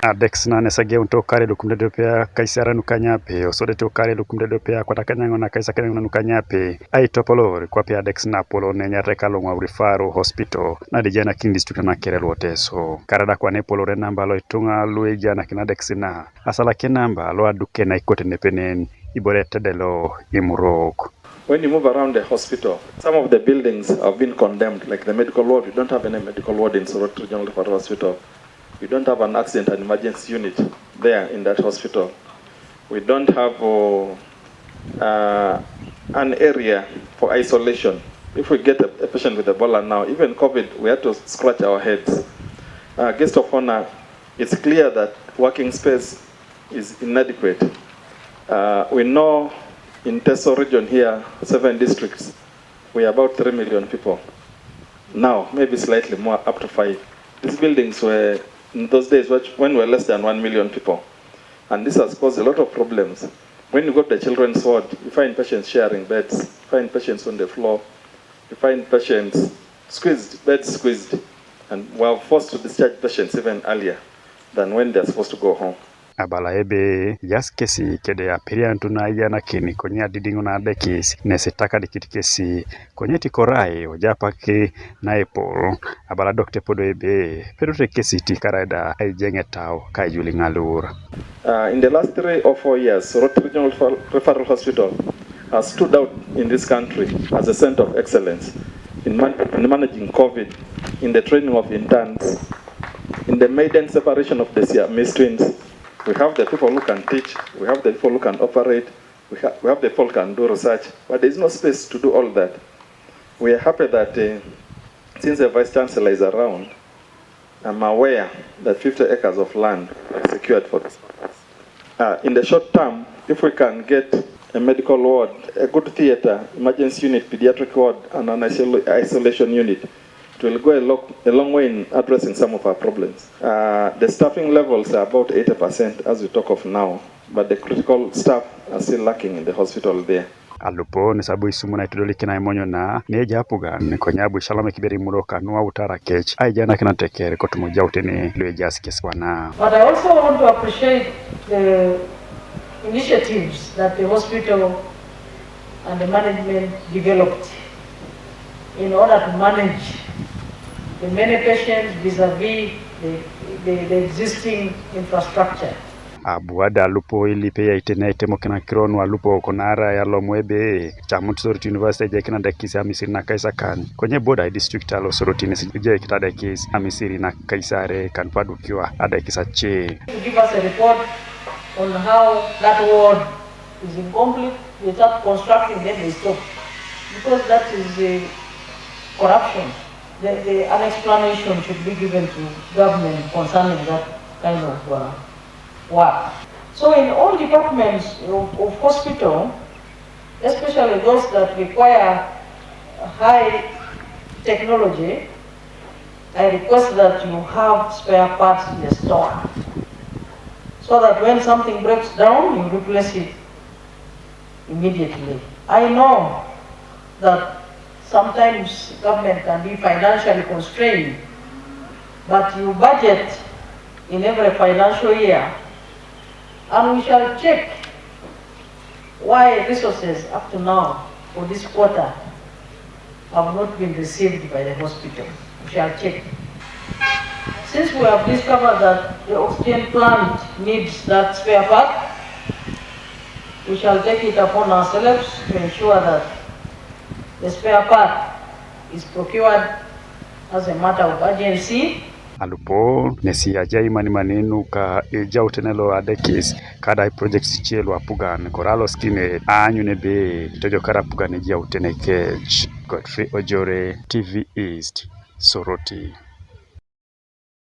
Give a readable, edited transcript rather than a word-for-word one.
Adekis na nesage unto kare lukumde dopea kaisara nukanyape osode to kare lukumde dopea kwa takanyango na kaisa kenyango nukanyape ai topolori kwa pia Adekis na polo nenya rekalo ngwa referral hospital na dijana kin district na kerelo teso karada kwa nepolo re namba lo itunga lueja na kina Adekis na asala kenamba lo aduke na ikote nepenen iborete delo imurok. When you move around the hospital, some of the buildings have been condemned, like the medical ward. We don't have any medical ward in Soroti Regional Referral Hospital. We don't have an accident and emergency unit there in that hospital. We don't have an area for isolation. If we get a patient with Ebola now, even COVID, we have to scratch our heads. Guest of honor, it's clear that working space is inadequate. We know in Teso region here, 7 districts, we are about 3 million people. Now, maybe slightly more, up to 5. These buildings were, in those days, when we were less than 1 million people. And this has caused a lot of problems. When you go to the children's ward, you find patients sharing beds, you find patients on the floor, you find patients squeezed, beds squeezed. And we are forced to discharge patients even earlier than when they're supposed to go home. Abala ebe yaskesi kede apiria ntuna yana kini konye Adidingu na Adekis nesitaka dikitikesi konye tikorai ojapa ke na epol abala dokte podo ebe perote kesi tikarada aijenge tao kai juli ngalur. In the last 3 or 4 years, Soroti Regional Referral Hospital has stood out in this country as a center of excellence in managing COVID, in the training of interns, in the maiden separation of the Siamese twins. We have the people who can teach, we have the people who can operate, we have the people who can do research, but there is no space to do all that. We are happy that since the Vice Chancellor is around, I'm aware that 50 acres of land are secured for this purpose. In the short term, if we can get a medical ward, a good theater, emergency unit, pediatric ward, and an isolation unit, it will go a long way in addressing some of our problems. The staffing levels are about 80% as we talk of now, but the critical staff are still lacking in the hospital there. Alupo ni sabu isumu na itudoli kina imonyo na neja apuga ni konyabu shalame kiberi muroka nuwa utara kech ai jana kina tekere kotumu jautini luwe jasi keswana. But I also want to appreciate the initiatives that the hospital and the management developed in order to manage the many patients vis-a-vis the existing infrastructure. Abuada Alupo ili pia itena itemo kina Akiro Alupo konara ya lomwebe chamutu Soroti University ya kina Adekis amisiri na kaisa kan kwenye boda district alo Soroti nisije kita Adekis amisiri na kaisare kan padukiwa Adekis ache. To give us a report on how that ward is incomplete, they start constructing, then they stop, because that is corruption. An explanation should be given to government concerning that kind of work. So in all departments of hospital, especially those that require high technology, I request that you have spare parts in the store, so that when something breaks down, you replace it immediately. I know that sometimes government can be financially constrained, but you budget in every financial year, and we shall check why resources up to now for this quarter have not been received by the hospital. We shall check. Since we have discovered that the oxygen plant needs that spare part, we shall take it upon ourselves to ensure that the spare part is procured as a matter of urgency. Alupo nesi ajai maninu ka jautenelo Adekis kada projects chelo apugan koralo skine anyu nebe tojo kara apugan jautene kech. Godfrey Ojore, TV East, Soroti.